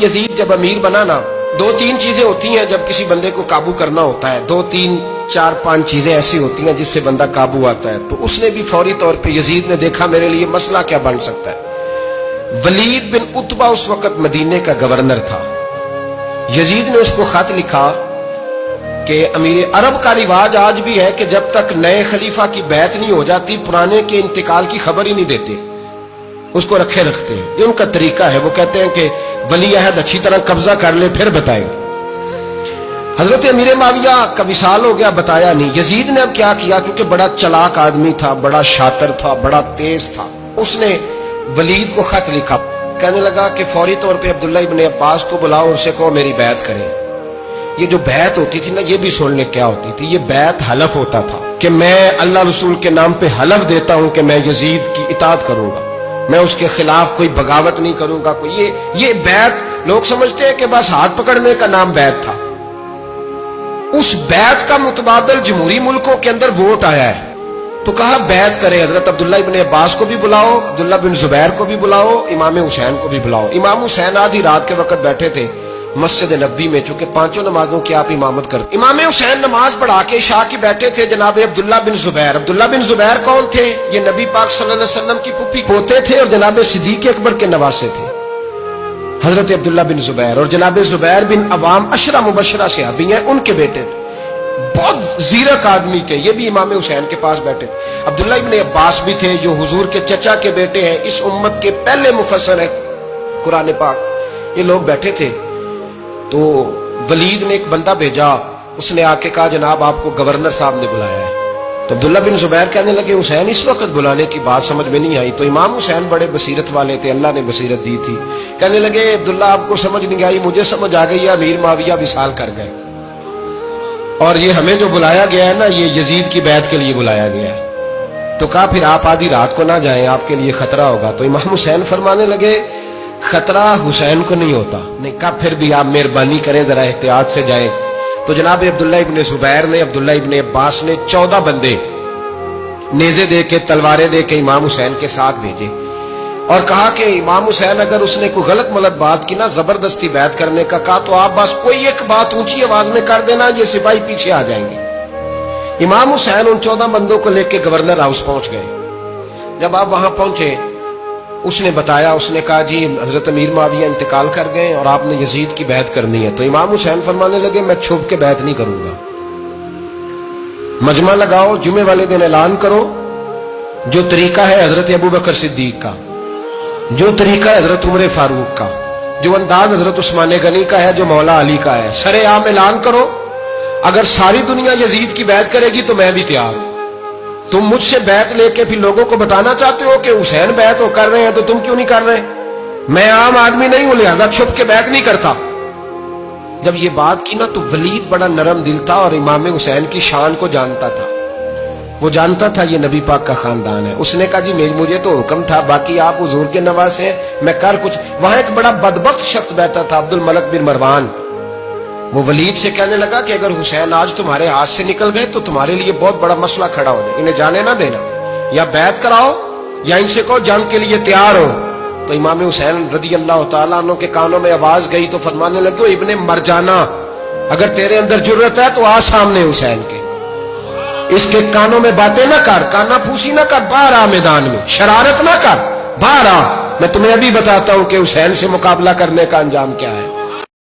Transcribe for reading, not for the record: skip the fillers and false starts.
یزید جب امیر بنا نا، دو تین چیزیں ہوتی ہیں جب کسی بندے کو قابو کرنا ہوتا ہے، دو تین چار پانچ چیزیں ایسی ہوتی ہیں جس سے بندہ قابو آتا ہے. تو اس نے بھی فوری طور پہ یزید نے دیکھا میرے لیے مسئلہ کیا بن سکتا ہے. ولید بن عتبہ اس وقت مدینے کا گورنر تھا. یزید نے اس کو خط لکھا کہ امیر عرب کا رواج آج بھی ہے کہ جب تک نئے خلیفہ کی بیعت نہیں ہو جاتی پرانے کے انتقال کی خبر ہی نہیں دیتے، اس کو رکھے رکھتے ہیں. یہ ان کا طریقہ ہے. وہ کہتے ہیں کہ ولی عہد اچھی طرح قبضہ کر لے پھر بتائیں گے. حضرت امیر معاویہ کا وصال ہو گیا، بتایا نہیں. یزید نے اب کیا کیا، کیونکہ بڑا چلاک آدمی تھا، بڑا شاطر تھا، بڑا تیز تھا، اس نے ولید کو خط لکھا. کہنے لگا کہ فوری طور پہ عبداللہ ابن عباس کو بلاؤ، ان سے کہو میری بیعت کریں. یہ جو بیعت ہوتی تھی نا، یہ بھی سن لے کیا ہوتی تھی. یہ بیعت حلف ہوتا تھا کہ میں اللہ رسول کے نام پہ حلف دیتا ہوں کہ میں یزید کی اطاعت کروں گا، میں اس کے خلاف کوئی بغاوت نہیں کروں گا. کوئی یہ بیعت لوگ سمجھتے ہیں کہ بس ہاتھ پکڑنے کا نام بیعت تھا. اس بیعت کا متبادل جمہوری ملکوں کے اندر ووٹ آیا ہے. تو کہا بیعت کرے. حضرت عبداللہ ابن عباس کو بھی بلاؤ، عبداللہ بن زبیر کو بھی بلاؤ، امام حسین کو بھی بلاؤ. امام حسین آدھی رات کے وقت بیٹھے تھے مسجد نبوی میں، چونکہ پانچوں نمازوں کی آپ امامت کرتے. امام حسین نماز پڑھا کے عشاء کی بیٹھے تھے جناب عبداللہ بن زبیر. عبداللہ بن زبیر کون تھے؟ یہ نبی پاک صلی اللہ علیہ وسلم کی پھوپھی پوتے تھے اور جناب صدیق اکبر کے نواسے تھے. حضرت عبداللہ بن زبیر اور جناب زبیر بن عوام عشرہ مبشرہ صحابی ہیں، ان کے بیٹے تھے. بہت زیرک آدمی تھے. یہ بھی امام حسین کے پاس بیٹھے تھے. عبداللہ ابن عباس بھی تھے جو حضور کے چچا کے بیٹے ہیں، اس امت کے پہلے مفسر ہیں قرآن پاک. یہ لوگ بیٹھے تھے. تو ولید نے ایک بندہ بھیجا، اس نے آ کے کہا جناب آپ کو گورنر صاحب نے بلایا ہے. تو عبداللہ بن زبیر کہنے لگے حسین اس وقت بلانے کی بات سمجھ میں نہیں آئی. تو امام حسین بڑے بصیرت والے تھے، اللہ نے بصیرت دی تھی. کہنے لگے عبداللہ آپ کو سمجھ نہیں آئی، مجھے سمجھ آ گئی ہے، امیر معاویہ وصال کر گئے اور یہ ہمیں جو بلایا گیا ہے نا، یہ یزید کی بیعت کے لیے بلایا گیا ہے. تو کہا پھر آپ آدھی رات کو نہ جائیں، آپ کے لیے خطرہ ہوگا. تو امام حسین فرمانے لگے خطرہ حسین کو نہیں ہوتا. نہیں کہا پھر بھی آپ مہربانی کریں ذرا احتیاط سے جائیں. تو جناب عبداللہ ابن زبیر نے، عبداللہ ابن عباس نے 14 بندے نیزے دے کے تلواریں دے کے امام حسین کے ساتھ بھیجے اور کہا کہ امام حسین اگر اس نے کوئی غلط ملت بات کی نا، زبردستی بیعت کرنے کا کہا، تو آپ بس کوئی ایک بات اونچی آواز میں کر دینا، یہ سپاہی پیچھے آ جائیں گے. امام حسین ان 14 بندوں کو لے کے گورنر ہاؤس پہنچ گئے. جب آپ وہاں پہنچے اس نے بتایا، اس نے کہا جی حضرت امیر معاویہ انتقال کر گئے اور آپ نے یزید کی بیعت کرنی ہے. تو امام حسین فرمانے لگے میں چھپ کے بیعت نہیں کروں گا. مجمع لگاؤ، جمعے والے دن اعلان کرو. جو طریقہ ہے حضرت ابوبکر صدیق کا، جو طریقہ ہے حضرت عمر فاروق کا، جو انداز حضرت عثمان غنی کا ہے، جو مولا علی کا ہے، سر عام اعلان کرو. اگر ساری دنیا یزید کی بیعت کرے گی تو میں بھی تیار ہوں. تم مجھ سے بیعت لے کے پھر لوگوں کو بتانا چاہتے ہو کہ حسین بیعت کر رہے ہیں تو تم کیوں نہیں کر رہے؟ میں عام آدمی نہیں ہوں، لہذا چھپ کے بیعت نہیں کرتا. جب یہ بات کی نا تو ولید بڑا نرم دل تھا اور امام حسین کی شان کو جانتا تھا. وہ جانتا تھا یہ نبی پاک کا خاندان ہے. اس نے کہا جی مجھے تو حکم تھا، باقی آپ حضور کے نواز ہیں، میں کر کچھ. وہاں ایک بڑا بدبخت شخص بیٹھا تھا، عبد الملک بن مروان. وہ ولید سے کہنے لگا کہ اگر حسین آج تمہارے ہاتھ سے نکل گئے تو تمہارے لیے بہت بڑا مسئلہ کھڑا ہو جائے. انہیں جانے نہ دینا، یا بیعت کراؤ یا ان سے کہو جنگ کے لیے تیار ہو. تو امام حسین رضی اللہ تعالیٰ عنہ کے کانوں میں آواز گئی تو فرمانے لگے ابن مرجانہ، اگر تیرے اندر جرت ہے تو آ سامنے حسین کے، اس کے کانوں میں باتیں نہ کر، کانا پھوسی نہ کر، باہر آ میدان میں، شرارت نہ کر، باہر آ. میں تمہیں ابھی بتاتا ہوں کہ حسین سے مقابلہ کرنے کا انجام کیا ہے.